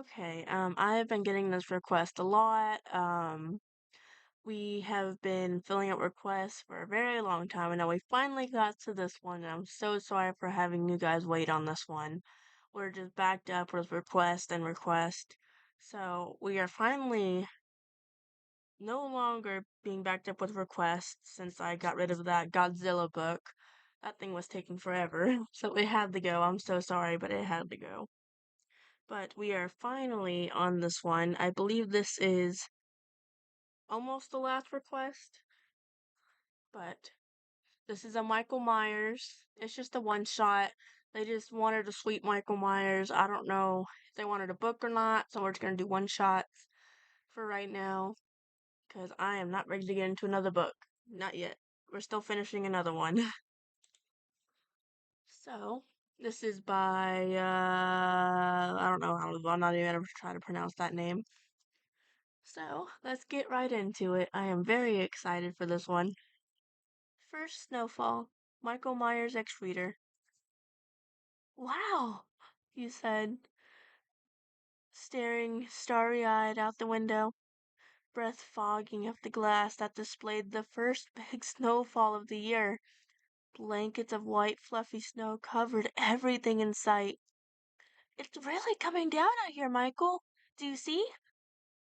Okay, I have been getting this request a lot. We have been filling out requests for a very long time, and now we finally got to this one, and I'm so sorry for having you guys wait on this one. We're just backed up with request and request. So we are finally no longer being backed up with requests since I got rid of that Godzilla book. That thing was taking forever, so it had to go. I'm so sorry, but it had to go. But we are finally on this one. I believe this is almost the last request, but this is a Michael Myers. It's just a one shot. They just wanted a sweet Michael Myers. I don't know if they wanted a book or not, so we're just gonna do one shots for right now because I am not ready to get into another book. Not yet. We're still finishing another one. So, this is by, I don't know how, I'm not even gonna try to pronounce that name. So, let's get right into it. I am very excited for this one. First Snowfall, Michael Myers ex-reader. Wow, you said, staring starry-eyed out the window, breath fogging up the glass that displayed the first big snowfall of the year. Blankets of white fluffy snow covered everything in sight. It's really coming down out here, Michael. Do you see?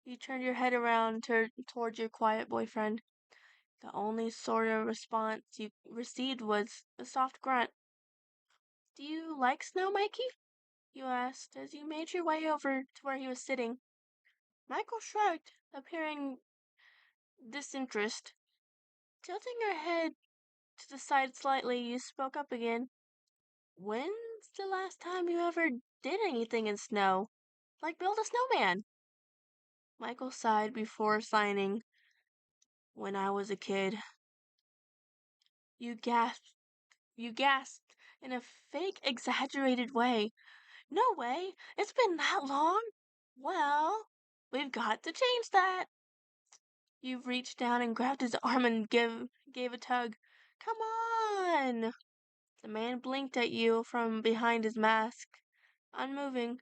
You turned your head around toward your quiet boyfriend. The only sort of response you received was a soft grunt. Do you like snow, Mikey? You asked as you made your way over to where he was sitting. Michael shrugged, appearing disinterested. Tilting your head to the side slightly, you spoke up again. When's the last time you ever did anything in snow? Like build a snowman? Michael sighed before signing. When I was a kid. You gasped. You gasped in a fake, exaggerated way. No way! It's been that long? Well, we've got to change that. You reached down and grabbed his arm and gave a tug. Come on! The man blinked at you from behind his mask, unmoving.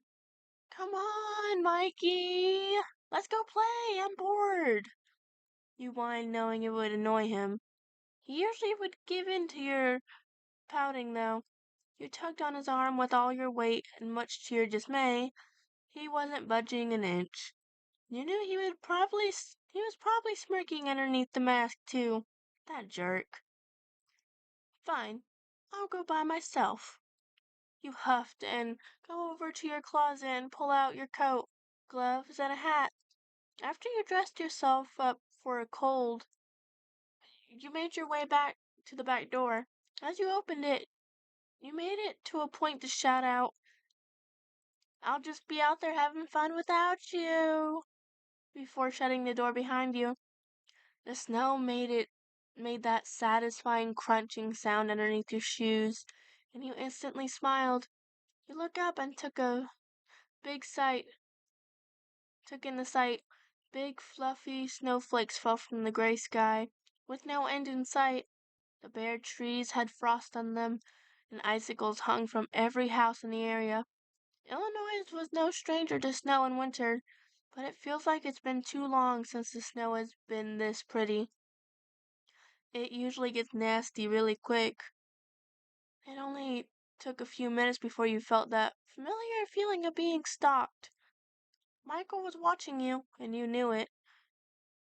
Come on, Mikey! Let's go play! I'm bored! You whined, knowing it would annoy him. He usually would give in to your pouting, though. You tugged on his arm with all your weight, and much to your dismay, he wasn't budging an inch. You knew he was probably smirking underneath the mask, too. That jerk. Fine, I'll go by myself. You huffed and go over to your closet and pull out your coat, gloves, and a hat. After you dressed yourself up for a cold, you made your way back to the back door. As you opened it, you made it to a point to shout out, I'll just be out there having fun without you, before shutting the door behind you. The snow made that satisfying crunching sound underneath your shoes, and you instantly smiled. You looked up and big sight took in the sight. Big fluffy snowflakes fell from the gray sky, with no end in sight. The bare trees had frost on them, and icicles hung from every house in the area. Illinois was no stranger to snow in winter, but it feels like it's been too long since the snow has been this pretty. It usually gets nasty really quick. It only took a few minutes before you felt that familiar feeling of being stalked. Michael was watching you, and you knew it.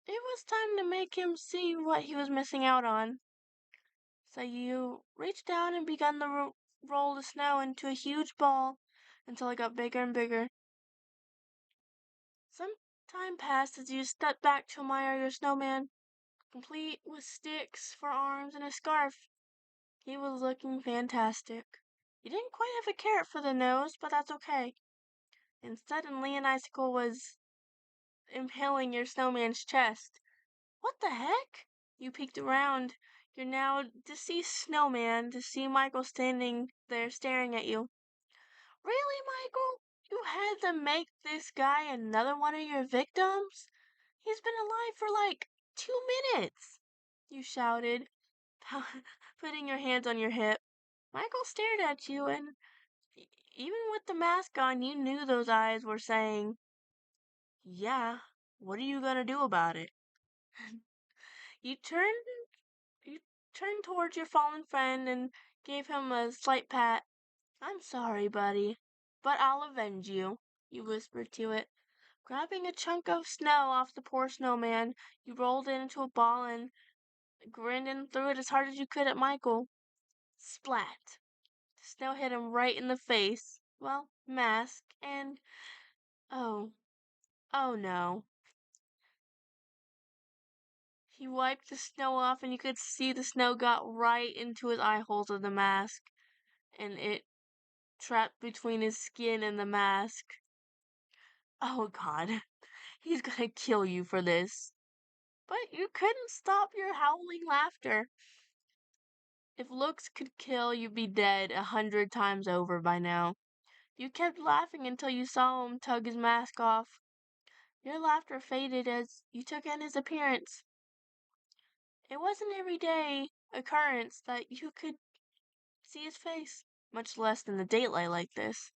It was time to make him see what he was missing out on. So you reached down and began to roll the snow into a huge ball until it got bigger and bigger. Some time passed as you stepped back to admire your snowman, complete with sticks for arms and a scarf. He was looking fantastic. You didn't quite have a carrot for the nose, but that's okay. And suddenly an icicle was impaling your snowman's chest. What the heck? You peeked around your now deceased snowman to see Michael standing there staring at you. Really, Michael? You had to make this guy another one of your victims? He's been alive for like 2 minutes, you shouted, putting your hands on your hip. Michael stared at you and Even with the mask on, you knew those eyes were saying, yeah, what are you gonna do about it? You turned you turned towards your fallen friend and gave him a slight pat. I'm sorry, buddy, but I'll avenge you, you whispered to it. Grabbing a chunk of snow off the poor snowman, you rolled it into a ball and grinned and threw it as hard as you could at Michael. Splat! The snow hit him right in the face. Well, mask, and oh, oh no. He wiped the snow off, and you could see the snow got right into his eye holes of the mask, and it trapped between his skin and the mask. Oh God, he's gonna kill you for this. But you couldn't stop your howling laughter. If looks could kill, you'd be dead 100 times over by now. You kept laughing until you saw him tug his mask off. Your laughter faded as you took in his appearance. It wasn't everyday occurrence that you could see his face, much less in the daylight like this.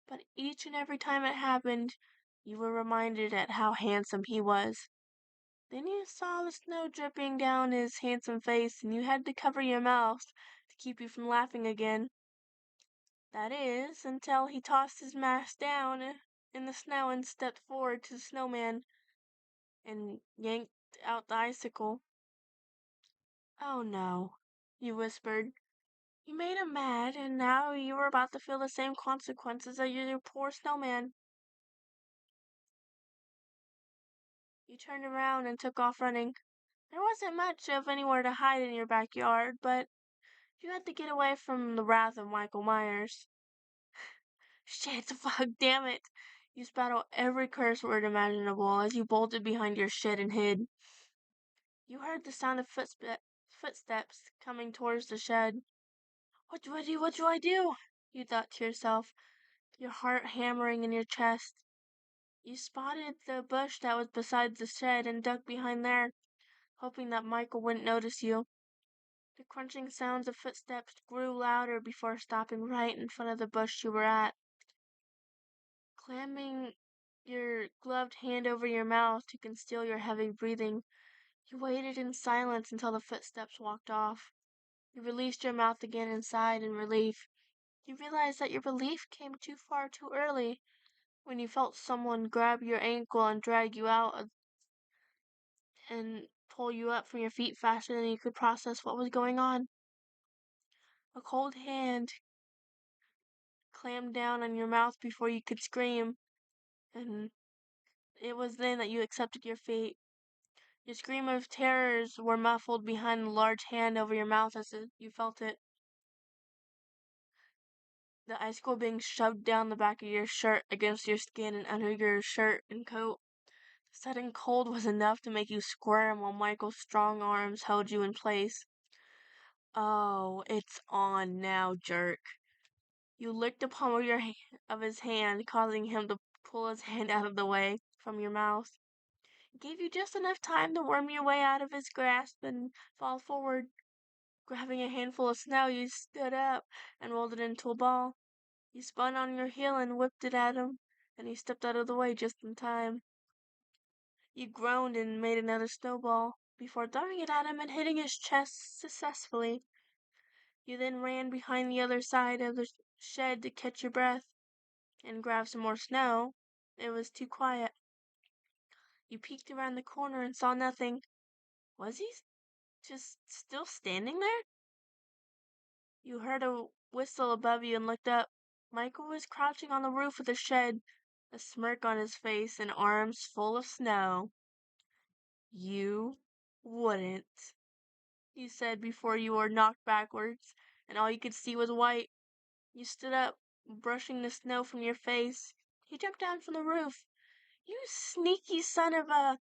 But each and every time it happened, you were reminded at how handsome he was. Then you saw the snow dripping down his handsome face, and you had to cover your mouth to keep you from laughing again. That is, until he tossed his mask down in the snow and stepped forward to the snowman and yanked out the icicle. Oh no, you whispered. You made him mad, and now you were about to feel the same consequences as your poor snowman. You turned around and took off running. There wasn't much of anywhere to hide in your backyard, but you had to get away from the wrath of Michael Myers. Shit, fuck, damn it. You spat out every curse word imaginable as you bolted behind your shed and hid. You heard the sound of footsteps coming towards the shed. What do I do? What do I do? You thought to yourself, your heart hammering in your chest. You spotted the bush that was beside the shed and ducked behind there, hoping that Michael wouldn't notice you. The crunching sounds of footsteps grew louder before stopping right in front of the bush you were at. Clamming your gloved hand over your mouth to conceal your heavy breathing, you waited in silence until the footsteps walked off. You released your mouth again and sighed in relief. You realized that your relief came too far too early when you felt someone grab your ankle and drag you out and pull you up from your feet faster than you could process what was going on. A cold hand clammed down on your mouth before you could scream, and it was then that you accepted your fate. Your scream of terrors were muffled behind the large hand over your mouth as you felt it. The icicle being shoved down the back of your shirt against your skin and under your shirt and coat. The sudden cold was enough to make you squirm while Michael's strong arms held you in place. Oh, it's on now, jerk. You licked the palm of of his hand, causing him to pull his hand out of the way from your mouth. It gave you just enough time to worm your way out of his grasp and fall forward. Grabbing a handful of snow, you stood up and rolled it into a ball. You spun on your heel and whipped it at him, and he stepped out of the way just in time. You groaned and made another snowball before throwing it at him and hitting his chest successfully. You then ran behind the other side of the shed to catch your breath and grab some more snow. It was too quiet. You peeked around the corner and saw nothing. Was he just still standing there? You heard a whistle above you and looked up. Michael was crouching on the roof of the shed, a smirk on his face and arms full of snow. You wouldn't, you said before you were knocked backwards, and all you could see was white. You stood up, brushing the snow from your face. He jumped down from the roof. You sneaky son of a...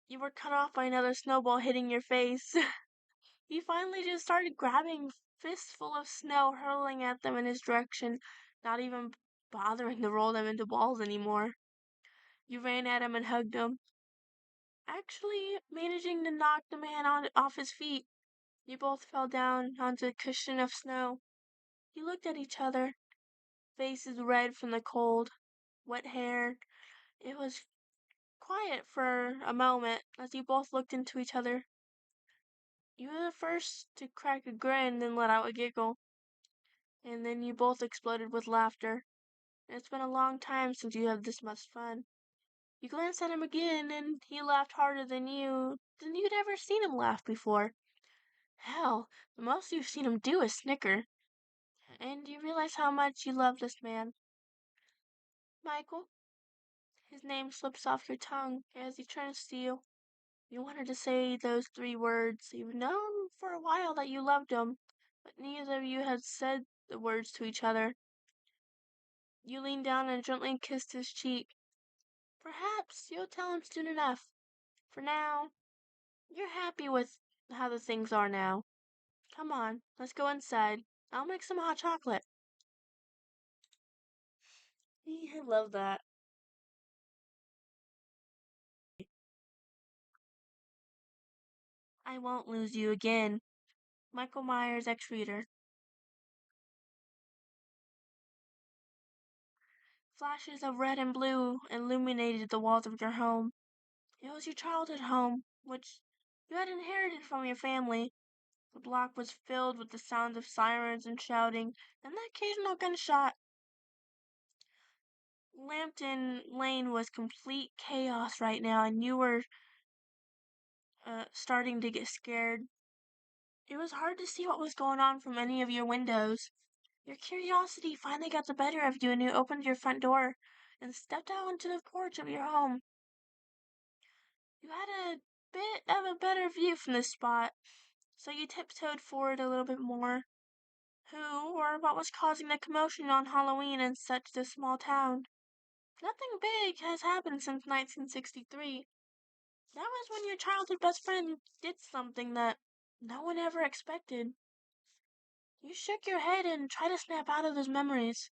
You were cut off by another snowball hitting your face. He finally just started grabbing fistful of snow, hurling at them in his direction, not even bothering to roll them into balls anymore. You ran at him and hugged him, actually managing to knock the man off his feet. You both fell down onto a cushion of snow. You looked at each other. faces red from the cold, wet hair. It was quiet for a moment as you both looked into each other. You were the first to crack a grin, then let out a giggle, and then you both exploded with laughter. It's been a long time since you had this much fun. You glanced at him again, and he laughed harder than you'd ever seen him laugh before. Hell, the most you've seen him do is snicker. And you realize how much you love this man. Michael, his name slips off your tongue as he turns to you. You wanted to say those three words. You've known for a while that you loved him, but neither of you had said the words to each other. You leaned down and gently kissed his cheek. Perhaps you'll tell him soon enough. For now, you're happy with how the things are now. Come on, let's go inside. I'll make some hot chocolate. I love that. I won't lose you again. Michael Myers, ex-reader. Flashes of red and blue illuminated the walls of your home. It was your childhood home, which you had inherited from your family. The block was filled with the sounds of sirens and shouting, and the occasional gunshot. Lambton Lane was complete chaos right now, and you were starting to get scared. It was hard to see what was going on from any of your windows. Your curiosity finally got the better of you, and you opened your front door and stepped out onto the porch of your home. You had a bit of a better view from this spot, so you tiptoed forward a little bit more. Who or what was causing the commotion on Halloween in such a small town? Nothing big has happened since 1963. That was when your childhood best friend did something that no one ever expected. You shook your head and tried to snap out of those memories.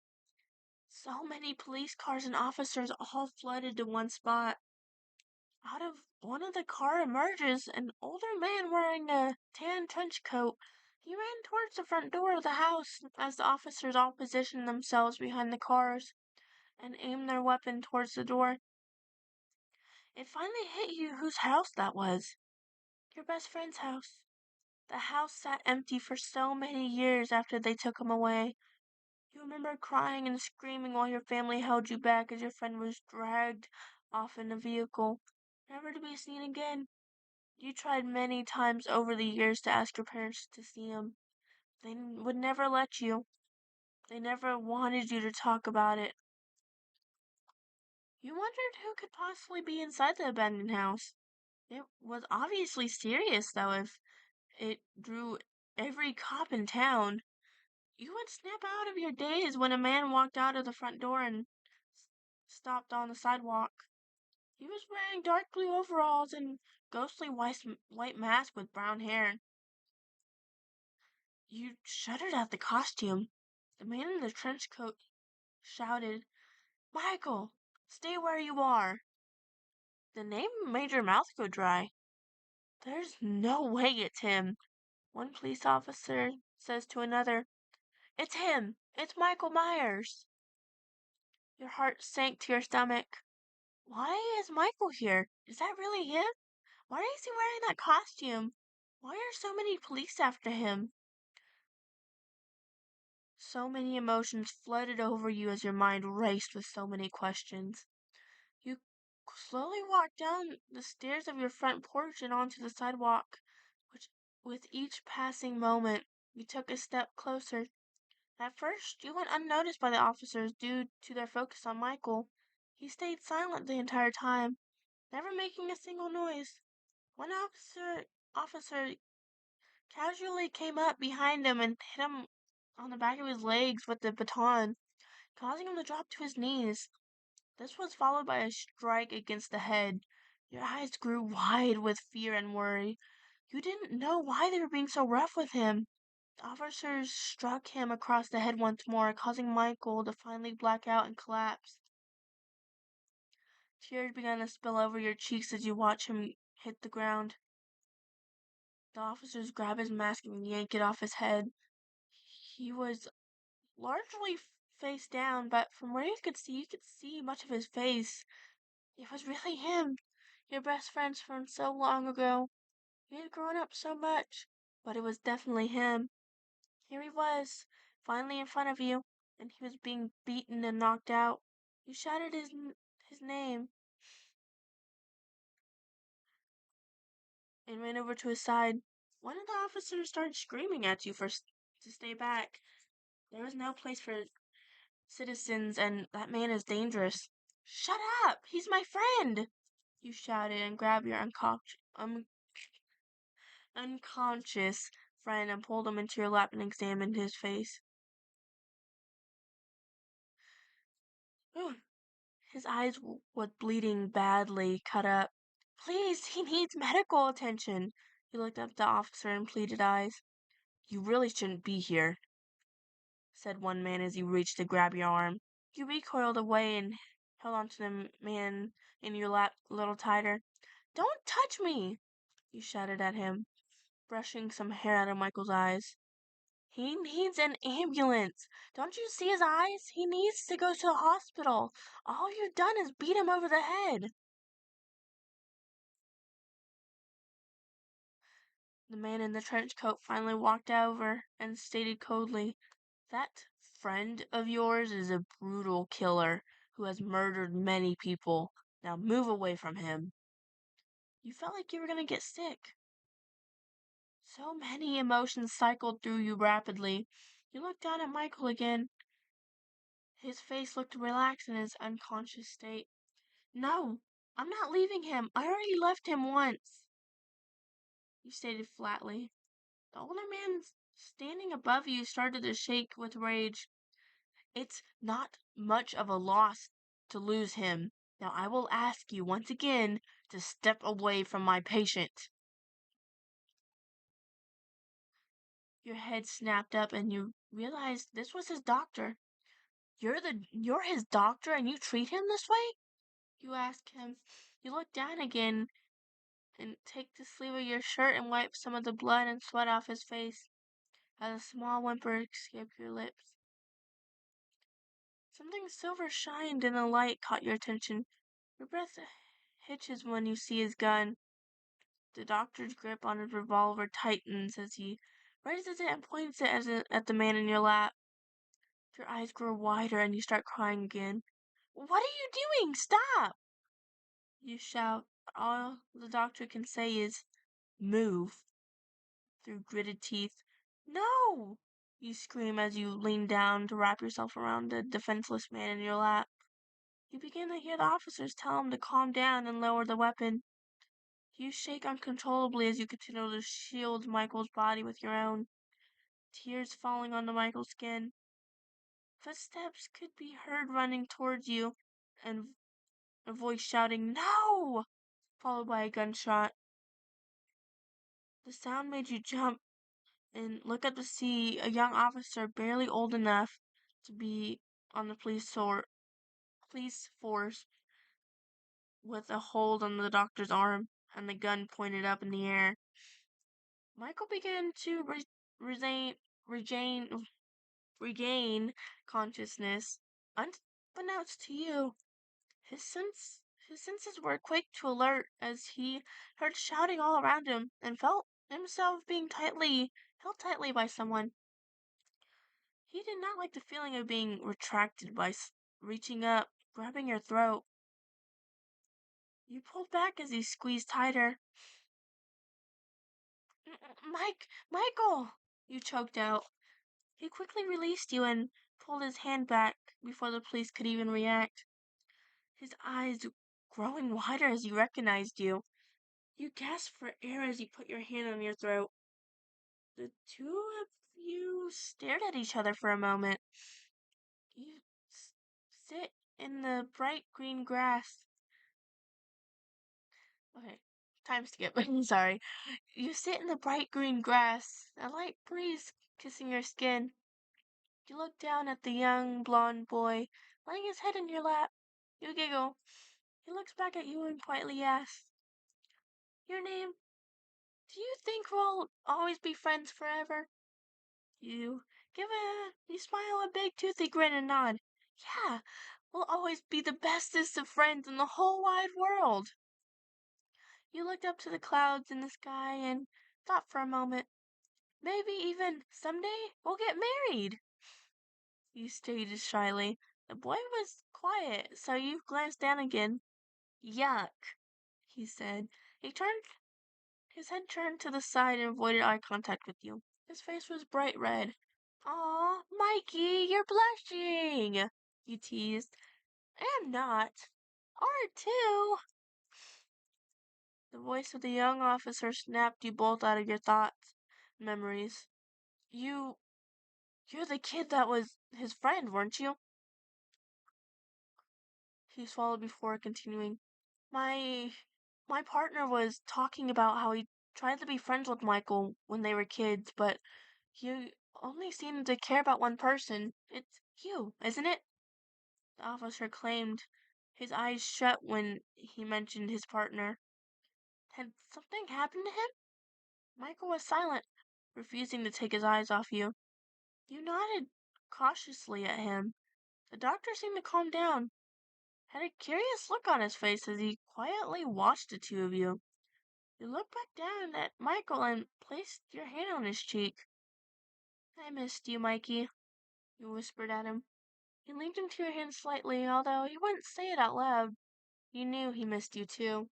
So many police cars and officers all flooded to one spot. Out of one of the car emerges an older man wearing a tan trench coat. He ran towards the front door of the house as the officers all positioned themselves behind the cars and aimed their weapon towards the door. It finally hit you whose house that was. Your best friend's house. The house sat empty for so many years after they took him away. You remember crying and screaming while your family held you back as your friend was dragged off in a vehicle, never to be seen again. You tried many times over the years to ask your parents to see him. They would never let you. They never wanted you to talk about it. You wondered who could possibly be inside the abandoned house. It was obviously serious, though, if it drew every cop in town. You would snap out of your daze when a man walked out of the front door and stopped on the sidewalk. He was wearing dark blue overalls and ghostly white mask with brown hair. You shuddered at the costume. The man in the trench coat shouted, "Michael, stay where you are." The name made your mouth go dry. There's no way it's him. One police officer says to another, "It's him! It's Michael Myers!" Your heart sank to your stomach. Why is Michael here? Is that really him? Why is he wearing that costume? Why are so many police after him? So many emotions flooded over you as your mind raced with so many questions. You slowly walked down the stairs of your front porch and onto the sidewalk, which, with each passing moment, you took a step closer. At first, you went unnoticed by the officers due to their focus on Michael. He stayed silent the entire time, never making a single noise. One officer casually came up behind him and hit him on the back of his legs with the baton, causing him to drop to his knees. This was followed by a strike against the head. Your eyes grew wide with fear and worry. You didn't know why they were being so rough with him. The officers struck him across the head once more, causing Michael to finally black out and collapse. Tears began to spill over your cheeks as you watched him hit the ground. The officers grab his mask and yank it off his head. He was largely face down, but from where you could see much of his face. It was really him, your best friend from so long ago. You had grown up so much, but it was definitely him. Here he was, finally in front of you, and he was being beaten and knocked out. You shouted his name and ran over to his side. One of the officers started screaming at you to stay back. There was no place for citizens, and that man is dangerous. Shut up! He's my friend! You shouted and grabbed your unconscious friend and pulled him into your lap and examined his face. His eyes were bleeding badly, cut up. Please, he needs medical attention. He looked up at the officer and pleaded eyes. You really shouldn't be here, said one man as he reached to grab your arm. You recoiled away and held onto the man in your lap a little tighter. Don't touch me, you shouted at him, brushing some hair out of Michael's eyes. He needs an ambulance. Don't you see his eyes? He needs to go to the hospital. All you've done is beat him over the head. The man in the trench coat finally walked over and stated coldly, that friend of yours is a brutal killer who has murdered many people. Now move away from him. You felt like you were going to get sick. So many emotions cycled through you rapidly. You looked down at Michael again. His face looked relaxed in his unconscious state. No, I'm not leaving him. I already left him once, you stated flatly. The older man standing above you started to shake with rage. It's not much of a loss to lose him. Now I will ask you once again to step away from my patient. Your head snapped up and you realized this was his doctor. You're his doctor and you treat him this way? You ask him. You look down again and take the sleeve of your shirt and wipe some of the blood and sweat off his face as a small whimper escaped your lips. Something silver shined in the light caught your attention. Your breath hitches when you see his gun. The doctor's grip on his revolver tightens as he raises it and points it at the man in your lap. Your eyes grow wider and you start crying again. What are you doing? Stop! You shout. All the doctor can say is, move, through gritted teeth. No! You scream as you lean down to wrap yourself around the defenseless man in your lap. You begin to hear the officers tell him to calm down and lower the weapon. You shake uncontrollably as you continue to shield Michael's body with your own, tears falling onto Michael's skin. Footsteps could be heard running towards you, and a voice shouting, No! Followed by a gunshot. The sound made you jump and look up to see a young officer barely old enough to be on the police force with a hold on the doctor's arm and the gun pointed up in the air. Michael began to regain, regain consciousness. Unbeknownst to you, his senses were quick to alert as he heard shouting all around him and felt himself being held tightly by someone. He did not like the feeling of being retracted by reaching up, grabbing your throat. You pulled back as he squeezed tighter. Michael! You choked out. He quickly released you and pulled his hand back before the police could even react. His eyes growing wider as he recognized you. You gasped for air as he put your hand on your throat. The two of you stared at each other for a moment. You sit in the bright green grass. Okay, time skip. Sorry. You sit in the bright green grass, a light breeze kissing your skin. You look down at the young blonde boy, laying his head in your lap. You giggle. He looks back at you and quietly asks, Your name? Do you think we'll always be friends forever? You You smile a big toothy grin and nod. Yeah, we'll always be the bestest of friends in the whole wide world. You looked up to the clouds in the sky and thought for a moment, maybe even someday we'll get married. You stated shyly. The boy was quiet, so you glanced down again. Yuck, he said. He turned his head turned to the side and avoided eye contact with you. His face was bright red. Aw, Mikey, you're blushing, you teased. I'm not. Art too. The voice of the young officer snapped you both out of your thoughts, memories. You're the kid that was his friend, weren't you? He swallowed before continuing. My my partner was talking about how he tried to be friends with Michael when they were kids, but he only seemed to care about one person. It's you, isn't it? The officer claimed, his eyes shut when he mentioned his partner. Had something happened to him? Michael was silent, refusing to take his eyes off you. You nodded cautiously at him. The doctor seemed to calm down, had a curious look on his face as he quietly watched the two of you. You looked back down at Michael and placed your hand on his cheek. I missed you, Mikey, you whispered at him. He leaned into your hand slightly, although he wouldn't say it out loud. You knew he missed you too.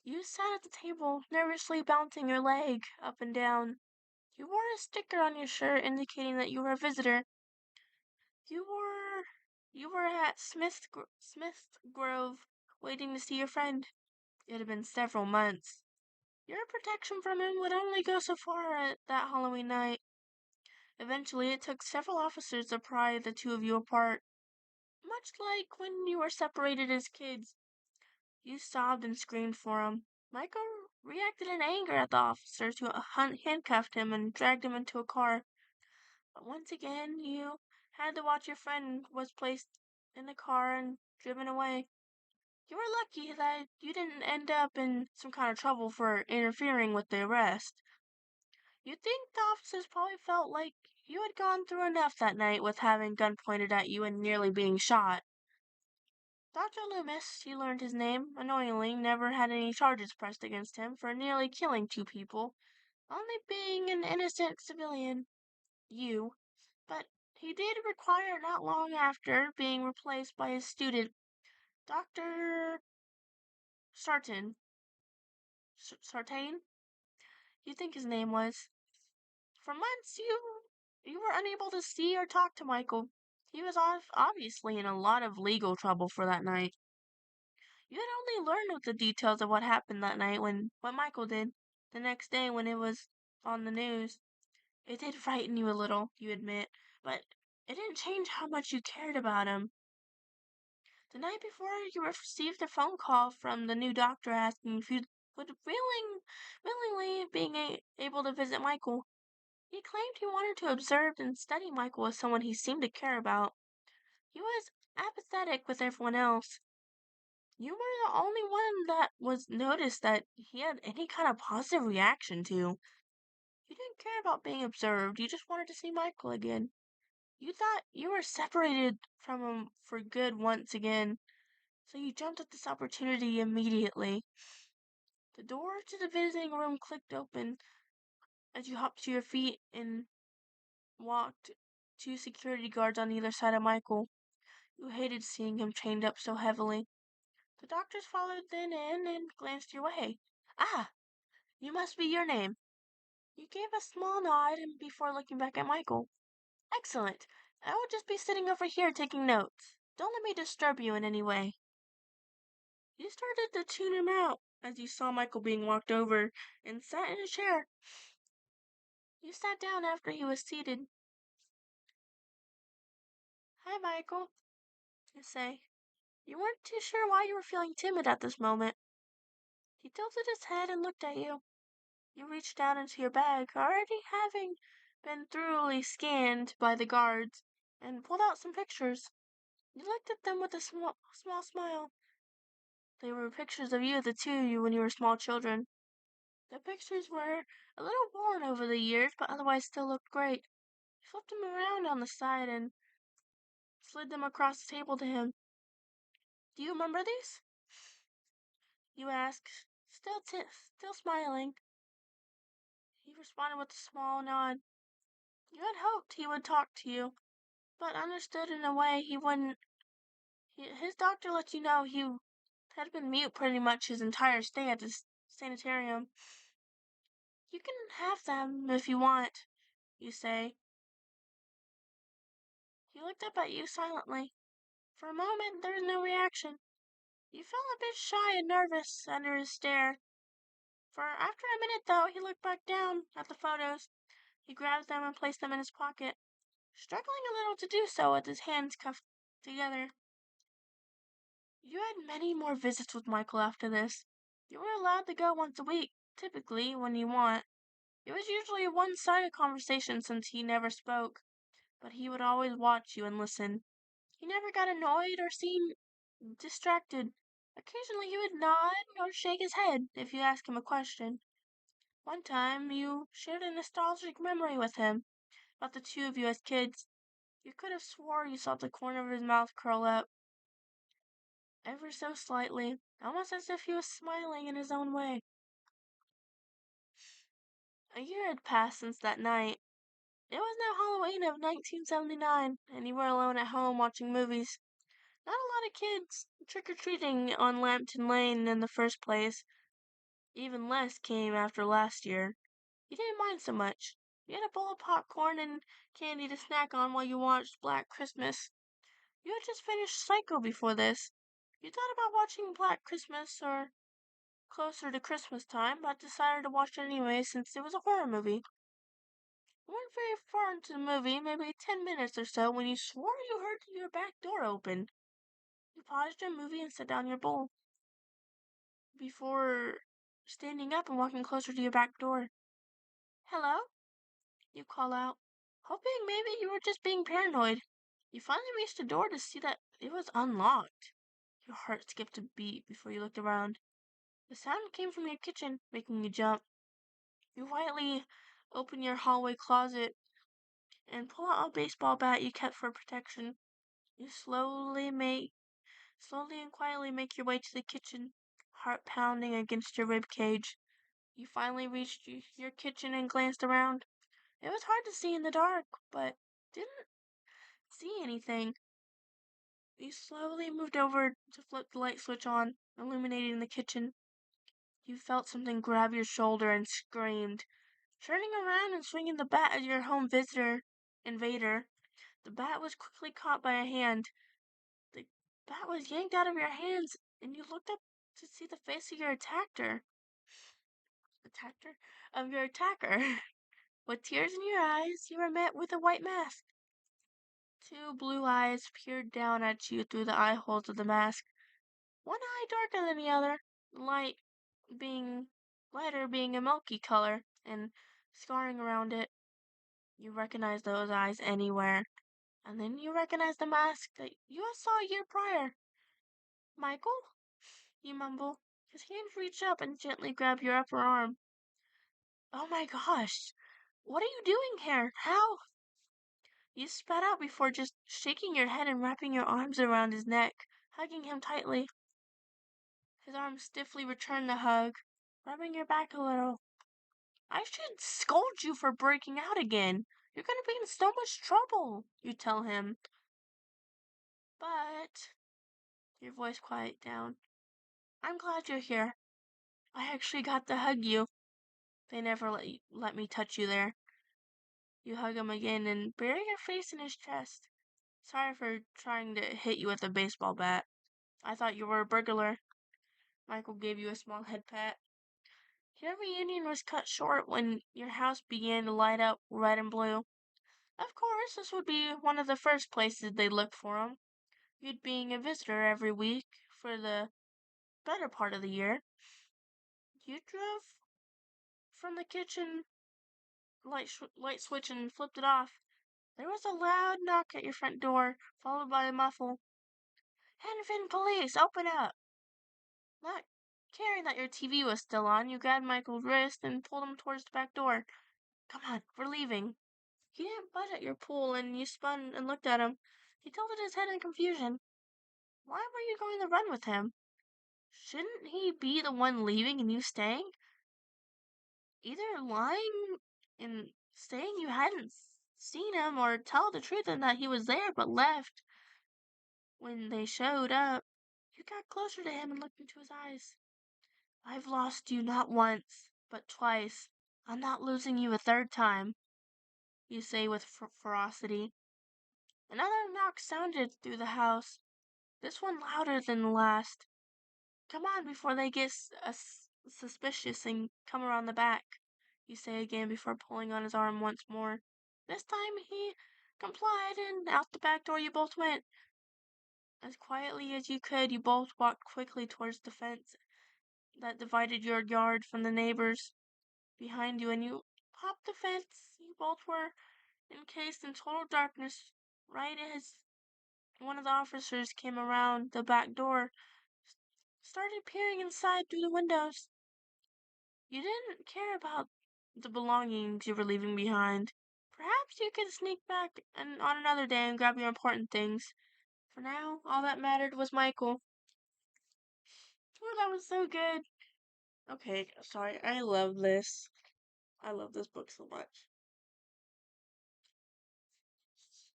You sat at the table, nervously bouncing your leg up and down. You wore a sticker on your shirt indicating that you were a visitor. You were you were at Smith Grove waiting to see your friend. It had been several months. Your protection from him would only go so far at that Halloween night. Eventually, it took several officers to pry the two of you apart. Much like when you were separated as kids, you sobbed and screamed for him. Michael reacted in anger at the officers who handcuffed him and dragged him into a car. But once again, you had to watch your friend was placed in the car and driven away. You were lucky that you didn't end up in some kind of trouble for interfering with the arrest. You'd think the officers probably felt like you had gone through enough that night with having gun pointed at you and nearly being shot. Dr. Loomis, you learned his name, annoyingly, never had any charges pressed against him for nearly killing two people, only being an innocent civilian. You. But he did require not long after being replaced by his student, Dr. Sartain. Sartain? You think his name was. For months, you were unable to see or talk to Michael. He was obviously in a lot of legal trouble for that night. You had only learned of the details of what happened that night when what Michael did the next day when it was on the news. It did frighten you a little, you admit, but it didn't change how much you cared about him. The night before, you received a phone call from the new doctor asking if you would willingly being able to visit Michael. He claimed he wanted to observe and study Michael as someone he seemed to care about. He was apathetic with everyone else. You were the only one that was noticed that he had any kind of positive reaction to. You didn't care about being observed, you just wanted to see Michael again. You thought you were separated from him for good once again, so you jumped at this opportunity immediately. The door to the visiting room clicked open as you hopped to your feet and walked two security guards on either side of Michael. You hated seeing him chained up so heavily. The doctors followed then in and glanced your way. Ah, you must be your name. You gave a small nod and before looking back at Michael. Excellent. I will just be sitting over here taking notes. Don't let me disturb you in any way. You started to tune him out as you saw Michael being walked over and sat in a chair. You sat down after he was seated. Hi, Michael, you say. You weren't too sure why you were feeling timid at this moment. He tilted his head and looked at you. You reached down into your bag, already having been thoroughly scanned by the guards, and pulled out some pictures. You looked at them with a small smile. They were pictures of you, the two of you, when you were small children. The pictures were a little worn over the years, but otherwise still looked great. He flipped them around on the side and slid them across the table to him. Do you remember these? You asked, still smiling. He responded with a small nod. You had hoped he would talk to you, but understood in a way he wouldn't. His doctor let you know he had been mute pretty much his entire stay at the sanitarium. You can have them if you want, you say. He looked up at you silently. For a moment there was no reaction. You felt a bit shy and nervous under his stare. For after a minute, though, he looked back down at the photos. He grabbed them and placed them in his pocket, struggling a little to do so with his hands cuffed together. You had many more visits with Michael after this. You were allowed to go once a week, typically when you want. It was usually a one-sided conversation since he never spoke, but he would always watch you and listen. He never got annoyed or seemed distracted. Occasionally he would nod or shake his head if you asked him a question. One time you shared a nostalgic memory with him about the two of you as kids. You could have swore you saw the corner of his mouth curl up, ever so slightly, almost as if he was smiling in his own way. A year had passed since that night. It was now Halloween of 1979, and you were alone at home watching movies. Not a lot of kids trick-or-treating on Lambton Lane in the first place. Even less came after last year. You didn't mind so much. You had a bowl of popcorn and candy to snack on while you watched Black Christmas. You had just finished Psycho before this. You thought about watching Black Christmas or closer to Christmas time, but decided to watch it anyway since it was a horror movie. You weren't very far into the movie, maybe 10 minutes or so, when you swore you heard your back door open. You paused your movie and set down your bowl before standing up and walking closer to your back door. Hello? You call out, hoping maybe you were just being paranoid. You finally reached the door to see that it was unlocked. Your heart skipped a beat before you looked around. The sound came from your kitchen, making you jump. You quietly open your hallway closet and pull out a baseball bat you kept for protection. You slowly and quietly make your way to the kitchen, heart pounding against your rib cage. You finally reached your kitchen and glanced around. It was hard to see in the dark, but didn't see anything. You slowly moved over to flip the light switch on, illuminating the kitchen. You felt something grab your shoulder and screamed. Turning around and swinging the bat at your home invader, the bat was quickly caught by a hand. The bat was yanked out of your hands, and you looked up to see the face of your attacker. With tears in your eyes, you were met with a white mask. Two blue eyes peered down at you through the eye holes of the mask. One eye darker than the other, light being lighter being a milky color, and scarring around it. You recognize those eyes anywhere. And then you recognize the mask that you saw a year prior. Michael? You mumble. His hands reach up and gently grab your upper arm. Oh my gosh! What are you doing here? How? You spat out before just shaking your head and wrapping your arms around his neck, hugging him tightly. His arms stiffly return the hug, rubbing your back a little. I should scold you for breaking out again. You're gonna be in so much trouble, you tell him. But your voice quiet down. I'm glad you're here. I actually got to hug you. They never let me touch you there. You hug him again and bury your face in his chest. Sorry for trying to hit you with a baseball bat. I thought you were a burglar. Michael gave you a small head pat. Your reunion was cut short when your house began to light up red and blue. Of course, this would be one of the first places they'd look for him. You'd being a visitor every week for the better part of the year. You drove from the kitchen light switch and flipped it off. There was a loud knock at your front door, followed by a muffled, Henfin police, open up! That Caring that your TV was still on, you grabbed Michael's wrist and pulled him towards the back door. Come on, we're leaving. He didn't budge at your pull, and you spun and looked at him. He tilted his head in confusion. Why were you going to run with him? Shouldn't he be the one leaving and you staying? Either lying and saying you hadn't seen him, or tell the truth and that he was there but left when they showed up. You got closer to him and looked into his eyes. I've lost you not once, but twice. I'm not losing you a third time, you say with ferocity. Another knock sounded through the house, this one louder than the last. Come on before they get suspicious and come around the back, you say again before pulling on his arm once more. This time he complied, and out the back door you both went. As quietly as you could, you both walked quickly towards the fence that divided your yard from the neighbors behind you, and you hopped the fence. You both were encased in total darkness right as one of the officers came around the back door, started peering inside through the windows. You didn't care about the belongings you were leaving behind. Perhaps you could sneak back on another day and grab your important things. For now, all that mattered was Michael. Oh, that was so good. Okay, sorry, I love this. I love this book so much.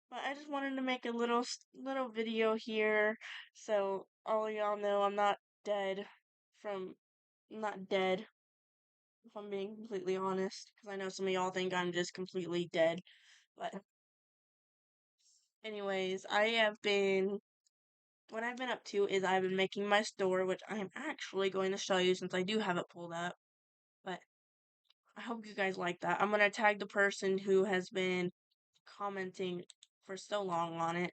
But I just wanted to make a little video here, so all y'all know I'm not dead. I'm not dead, if I'm being completely honest, because I know some of y'all think I'm just completely dead. But anyways, what I've been up to is I've been making my store, which I am actually going to show you since I do have it pulled up. But I hope you guys like that. I'm gonna tag the person who has been commenting for so long on it.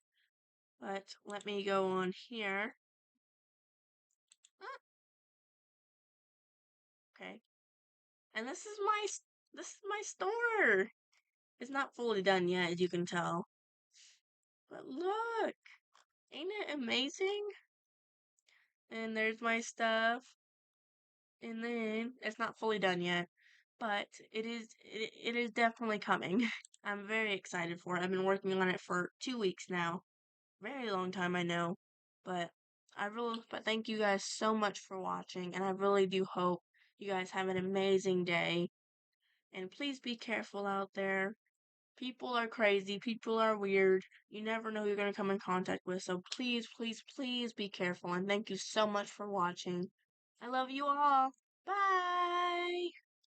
But let me go on here. Ah, okay. And this is my store. It's not fully done yet, as you can tell. But look, ain't it amazing? And there's my stuff. And then it's not fully done yet, but it is definitely coming. I'm very excited for it. I've been working on it for 2 weeks now. Very long time, I know, but but thank you guys so much for watching, and I really do hope you guys have an amazing day. And please be careful out there. People are crazy. People are weird. You never know who you're going to come in contact with. So please, please, please be careful. And thank you so much for watching. I love you all. Bye.